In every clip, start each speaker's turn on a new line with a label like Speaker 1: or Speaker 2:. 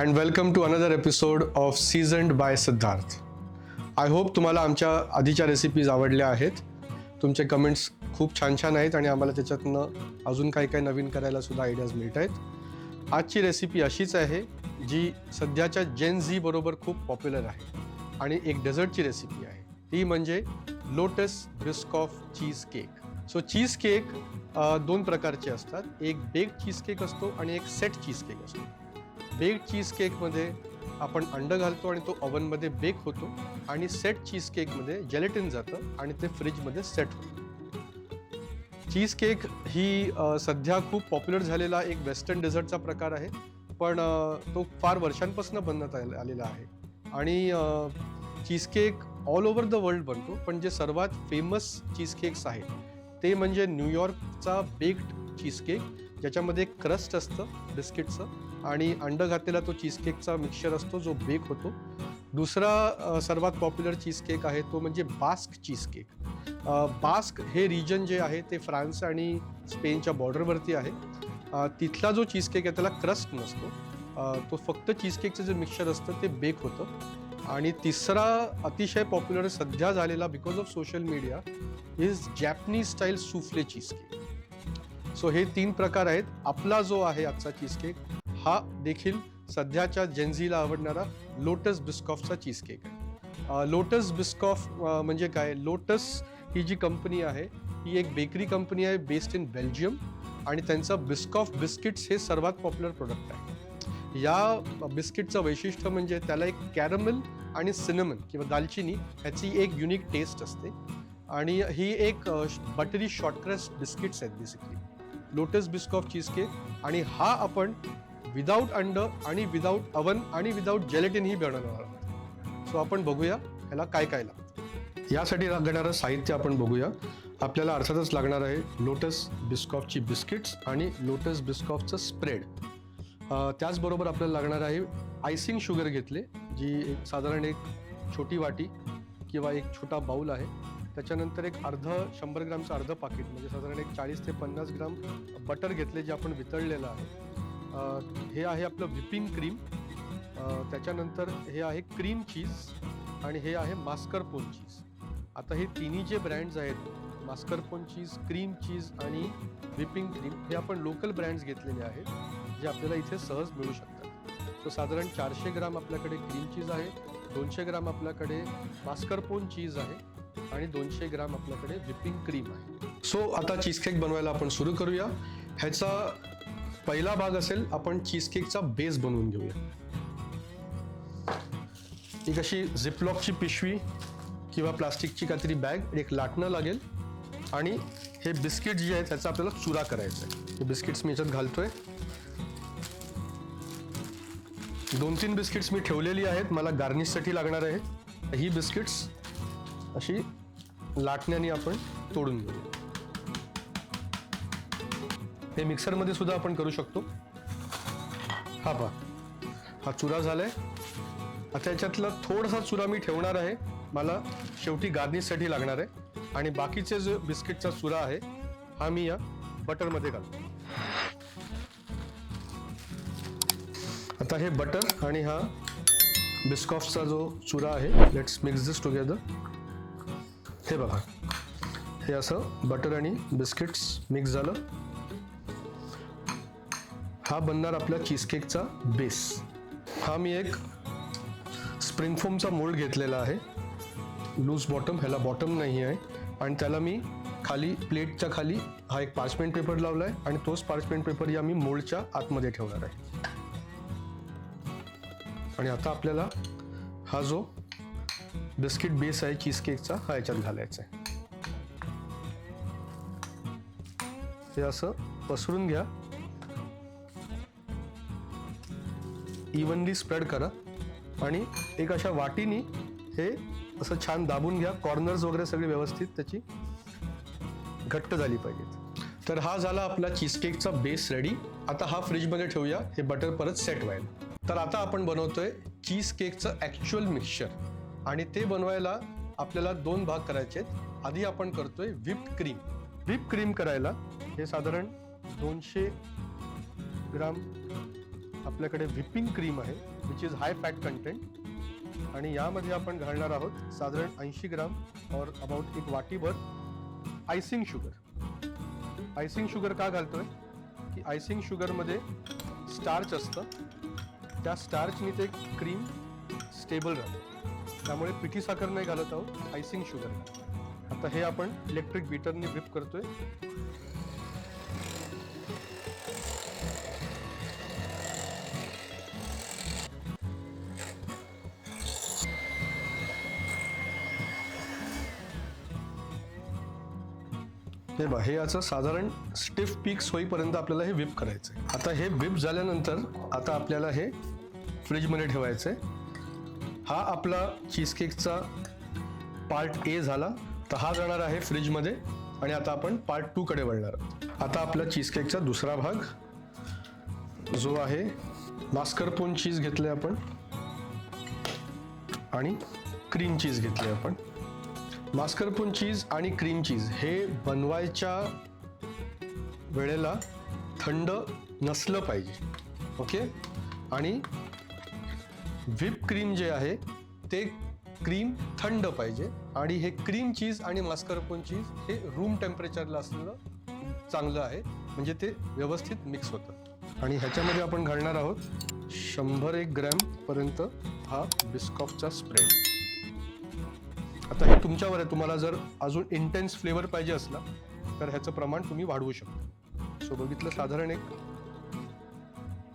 Speaker 1: and welcome to another episode of Seasoned by Siddharth. I hope तुम्हाला आमच्या आधीच्या recipes आवडल्या आहेत. तुमचे कमेंट्स खूप छान छान आहेत आणि आम्हाला त्याच्यातनं अजून काही काही नवीन करायला सुद्धा आयडियाज मिळत आहेत. आजची रेसिपी अशीच आहे जी सध्याच्या जेन झी बरोबर खूप पॉप्युलर आहे आणि एक डेझर्टची रेसिपी आहे. ती म्हणजे lotus Biscoff cheese cake. So cheese cake दोन प्रकारचे असतात. एक बेक्ड चीज केक असतो आणि एक सेट चीज केक असतो. बेक्ड चीज केकमध्ये आपण अंड घालतो आणि तो ओव्हनमध्ये बेक होतो आणि सेट चीज केकमध्ये जेलेटिन जातं आणि ते फ्रीजमध्ये सेट होतं. चीज केक ही सध्या खूप पॉप्युलर झालेला एक वेस्टर्न डेझर्टचा प्रकार आहे, पण तो फार वर्षांपासून बनवत आलेला आहे आणि cheese cake all over the world बनतो. पण जे सर्वात फेमस चीज केक्स आहेत ते म्हणजे न्यूयॉर्कचा बेक्ड चीज केक, ज्याच्यामध्ये क्रस्ट असतं बिस्किटचं आणि अंड घातलेला तो चीज केकचा मिक्सचर असतो जो बेक होतो. दुसरा सर्वात पॉप्युलर चीज केक आहे तो म्हणजे बास्क चीज केक. बास्क हे रिजन जे आहे ते फ्रान्स आणि स्पेनच्या बॉर्डरवरती आहे. तिथला जो चीज केक आहे त्याला क्रस्ट नसतो, तो फक्त चीज केकचं जे मिक्सचर असतं ते बेक होतं. आणि तिसरा अतिशय पॉप्युलर सध्या झालेला because of social media is Japanese style souffle cheesecake. So हे तीन प्रकार आहेत. आपला जो आहे आजचा चीज केक हा देखील सध्याच्या जेनझीला आवडणारा लोटस बिस्कॉफचा चीज केक आहे. लोटस बिस्कॉफ म्हणजे काय? लोटस ही जी कंपनी आहे ही एक बेकरी कंपनी आहे बेस्ड इन बेल्जियम आणि त्यांचं बिस्कॉफ बिस्किट्स हे सर्वात पॉप्युलर प्रोडक्ट आहे. या बिस्किटचं वैशिष्ट्य म्हणजे त्याला एक कॅरमल आणि सिनेमन किंवा दालचिनी ह्याची एक युनिक टेस्ट असते आणि ही एक बटरी शॉर्टक्रस्ट बिस्किट्स आहेत basically lotus Biscoff cheese cake. आणि हा आपण विदाऊट अंड आणि विदाऊट अवन आणि विदाऊट जेलेटिन ही बनवणार आहोत. सो आपण बघूया ह्याला काय काय लागतं. यासाठी लागणारं साहित्य आपण बघूया. आपल्याला अर्थातच लागणार आहे लोटस बिस्कॉफची बिस्किट्स आणि लोटस बिस्कॉफचं स्प्रेड. त्याचबरोबर आपल्याला लागणार आहे आयसिंग शुगर घेतले, जी साधारण एक छोटी वाटी किंवा एक छोटा बाऊल आहे. त्याच्यानंतर एक 100 ग्रामचं अर्ध पाकिट म्हणजे साधारण एक 40 ते 50 ग्राम बटर घेतले जे आपण वितळलेलं आहे. हे आहे आपलं व्हिपिंग क्रीम. त्याच्यानंतर हे आहे क्रीम चीज आणि हे आहे मास्करपोन चीज. आता हे तिन्ही जे ब्रँड्स आहेत मास्करपोन चीज, क्रीम चीज आणि व्हिपिंग क्रीम हे आपण लोकल ब्रँड्स घेतलेले आहेत जे आपल्याला इथे सहज मिळू शकतात. तो साधारण 400 ग्राम आपल्याकडे क्रीम चीज आहे, 200 ग्राम आपल्याकडे मास्करपोन चीज आहे आणि 200 ग्राम आपल्याकडे व्हिपिंग क्रीम आहे. सो आता चीज केक बनवायला आपण सुरू करूया. ह्याचा पहिला भाग असेल आपण चीज केकचा बेस बनवून घेऊया. एक अशी झिपलॉकची पिशवी किंवा प्लास्टिकची काहीतरी बॅग, एक लाटणं लागेल आणि हे बिस्किट जे आहे त्याचा आपल्याला चुरा करायचा आहे. हे बिस्किट्स मी याच्यात घालतोय. 2-3 बिस्किट्स मी ठेवलेली आहेत, मला गार्निशसाठी लागणार आहेत. ही बिस्किट्स अशी लाटण्याने आपण तोडून घेऊया. हे मिक्सरमध्ये सुद्धा आपण करू शकतो. हा पहा, हा चुरा झालाय. आता याच्यातला थोडासा चुरा मी ठेवणार आहे, मला शेवटी गार्निशसाठी लागणार आहे. आणि बाकीचे जो बिस्किटचा चुरा आहे हा मी या बटरमध्ये घालतो. आता हे बटर आणि हा बिस्कॉफचा जो चुरा आहे, लेट्स मिक्स दिस टुगेदर. हे बघा, हे असं बटर आणि बिस्किट्स मिक्स झालं. हा बनणार आपला चीज केकचा बेस. हा मी एक स्प्रिंग फोमचा मोल्ड घेतलेला आहे, लूज बॉटम, ह्याला बॉटम नाही आहे. आणि त्याला मी खाली प्लेटच्या खाली हा एक पार्चमेंट पेपर लावला आहे आणि तोच पार्चमेंट पेपर या मी मोल्डच्या आतमध्ये ठेवणार आहे. आणि आता आपल्याला हा जो बिस्किट बेस आहे चीज केकचा हा याच्यात घालायचा आहे. हे असं पसरून घ्या, इव्हनली स्प्रेड करा आणि एक अशा वाटीनी हे असं छान दाबून घ्या. कॉर्नर्स वगैरे सगळी व्यवस्थित त्याची घट्ट झाली पाहिजेत. तर हा झाला आपला चीज केकचा बेस रेडी. आता हा फ्रीजमध्ये ठेवूया, हे बटर परत सेट व्हायला. तर आता आपण बनवतोय चीज केकचं ॲक्च्युअल मिक्सचर आणि ते बनवायला आपल्याला 2 भाग करायचे आहेत. आधी आपण करतोय व्हिप्ड क्रीम. व्हिप क्रीम करायला हे साधारण 200 ग्राम आपल्याकडे व्हिपिंग क्रीम आहे which is high fat content आणि यामध्ये आपण घालणार आहोत साधारण 80 ग्राम और अबाउट एक वाटीभर आयसिंग शुगर. आयसिंग शुगर का घालतोय की आयसिंग शुगरमध्ये स्टार्च असतं, त्या स्टार्चनी ते क्रीम स्टेबल राहतं, त्यामुळे पिठी साखर नाही घालत आहोत, आयसिंग शुगर. आता हे आपण इलेक्ट्रिक बीटरने व्हिप करतोय. हे बघा, हे याचं साधारण स्टिफ पीक्स होईपर्यंत आपल्याला हे व्हिप करायचं आहे. आता हे व्हिप झाल्यानंतर आता आपल्याला हे फ्रीजमध्ये ठेवायचं आहे. हा आपला चीजकेकचा पार्ट ए झाला, तर हा जाणार आहे फ्रीजमध्ये आणि आता आपण पार्ट 2 कडे वळणार आहोत. आता आपला चीजकेकचा दुसरा भाग जो आहे मास्करपोन चीज घेतले आपण आणि क्रीम चीज घेतले आपण. मास्करपोन चीज आणि क्रीम चीज हे बनवायच्या वेळेला थंड नसलं पाहिजे, ओके. आणि व्हिप क्रीम जे आहे ते क्रीम थंड पाहिजे आणि हे क्रीम चीज आणि मास्करपोन चीज हे रूम टेम्परेचरला असलेलं चांगलं आहे, म्हणजे ते व्यवस्थित मिक्स होतं. आणि ह्याच्यामध्ये आपण घालणार आहोत 100 ग्रॅम पर्यंत हा बिस्कॉफचा स्प्रेड. आता हे तुमच्यावर आहे, तुम्हाला जर अजून इंटेन्स फ्लेवर पाहिजे असला तर ह्याचं प्रमाण तुम्ही वाढवू शकता. सो बघितलं, साधारण एक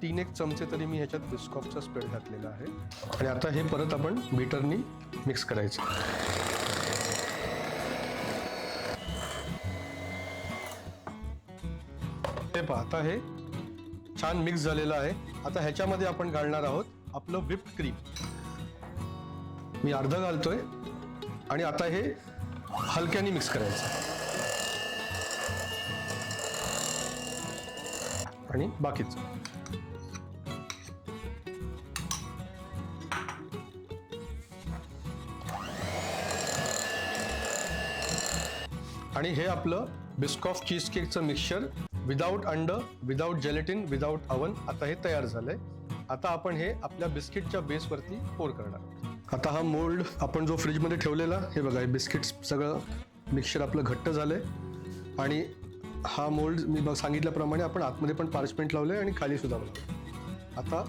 Speaker 1: 3 चमचे तरी मी ह्याच्यात बिस्कॉफचा स्प्रेड घातलेला आहे. आणि आता हे परत आपण बीटरनी मिक्स करायचं. हे पहा, आता हे छान मिक्स झालेलं आहे. आता ह्याच्यामध्ये आपण घालणार आहोत आपलं व्हिप्ड क्रीम. मी अर्ध घालतोय आणि आता हे हलक्याने मिक्स करायचं आणि बाकीचं. आणि हे आपलं बिस्कॉफ चीज केकचं मिक्सचर विदाऊट अंड, विदाऊट जेलेटिन, विदाऊट अवन आता हे तयार झालंय. आता आपण हे आपल्या बिस्किटच्या बेसवरती पोर करणार आहोत. आता हा मोल्ड आपण जो फ्रीजमध्ये ठेवलेला, हे बघा, हे बिस्किट्स सगळं मिक्सचर आपलं घट्ट झालंय. आणि हा मोल्ड मी सांगितल्याप्रमाणे आपण आतमध्ये पण पार्चमेंट लावलंय आणि खाली सुद्धा लावलंय. आता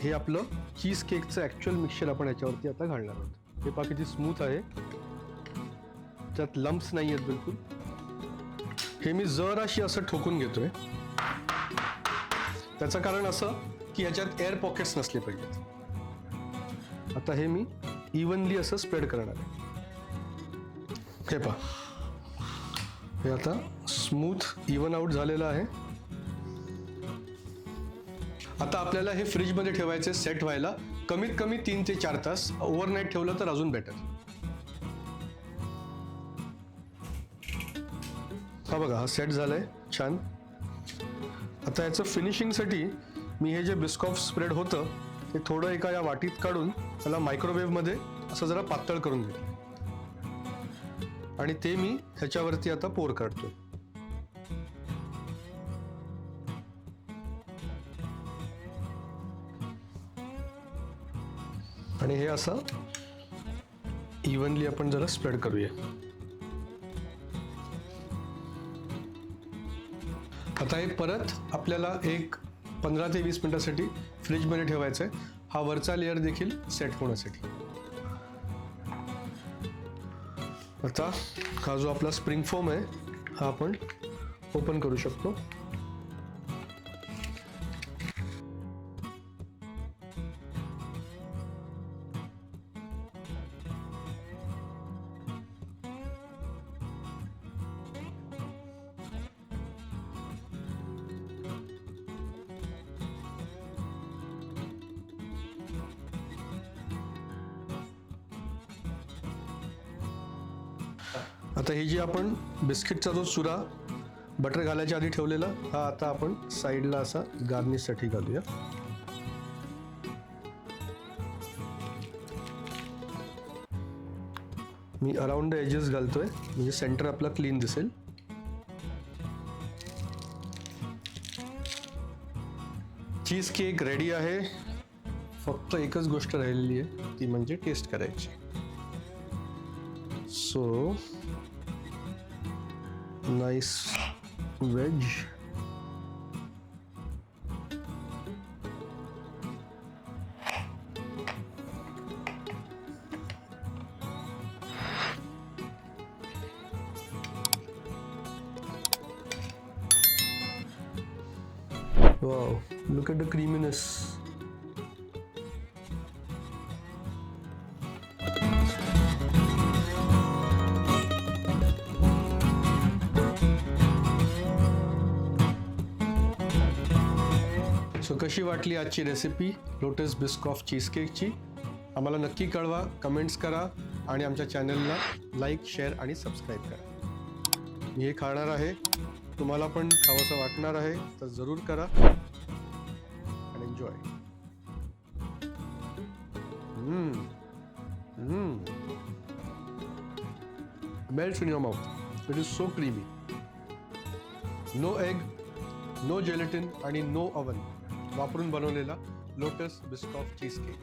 Speaker 1: हे आपलं चीज केकचं ॲक्च्युअल मिक्सचर आपण याच्यावरती आता घालणार आहोत. हे पहा किती स्मूथ आहे, त्यात लम्प्स नाही आहेत बिलकुल. हे मी जराशी असं ठोकून घेतोय, त्याचं कारण असं की ह्याच्यात एअर पॉकेट्स नसले पाहिजेत. आता हे मी इव्हनली असं स्प्रेड करणार आहे. हे पहा, हे आता स्मूथ इव्हन आउट झालेलं आहे. आता आपल्याला हे फ्रीजमध्ये ठेवायचे सेट व्हायला कमीत कमी 3 ते 4 तास. ओव्हरनाईट ठेवलं तर अजून बेटर. हा बघा, हा सेट झालाय छान. आता याचं फिनिशिंगसाठी मी हे जे बिस्कॉफ स्प्रेड होतं ते थोडं एका या वाटीत काढून त्याला मायक्रोवेव्हमध्ये असं जरा पातळ करून घेतलं आणि ते मी ह्याच्यावरती आता पोर काढतोय. आणि हे असं इव्हनली आपण जरा स्प्रेड करूया. आता हे परत आपल्याला एक 15 ते 20 मिनिटासाठी फ्रीजमध्ये ठेवायचं आहे, हा वरचा लेअर देखील सेट होण्यासाठी. आता हा जो आपला स्प्रिंग फोम आहे हा आपण ओपन करू शकतो. आता ही जी आपण बिस्किटचा जो चुरा बटर घालायच्या आधी ठेवलेला हा आता आपण साईडला असा गार्निशसाठी घालूया. मी अराउंड द एजेस घालतोय म्हणजे सेंटर आपला क्लीन दिसेल. चीज केक रेडी आहे. फक्त एकच गोष्ट राहिलेली आहे, ती म्हणजे टेस्ट करायची. So nice veg. Wow, look at the creaminess. So कशी वाटली आजची रेसिपी लोटस बिस्कॉफ चीज केकची? आम्हाला नक्की कळवा, कमेंट्स करा आणि आमच्या चॅनलला लाईक, शेअर आणि सबस्क्राईब करा. मी हे खाणार आहे, तुम्हाला पण खावंसं वाटणार आहे तर जरूर करा and enjoy. Melts in your mouth. It is so creamy. No egg, no gelatin आणि no oven वापरून बनवलेला लोटस बिस्कॉफ चीज केक.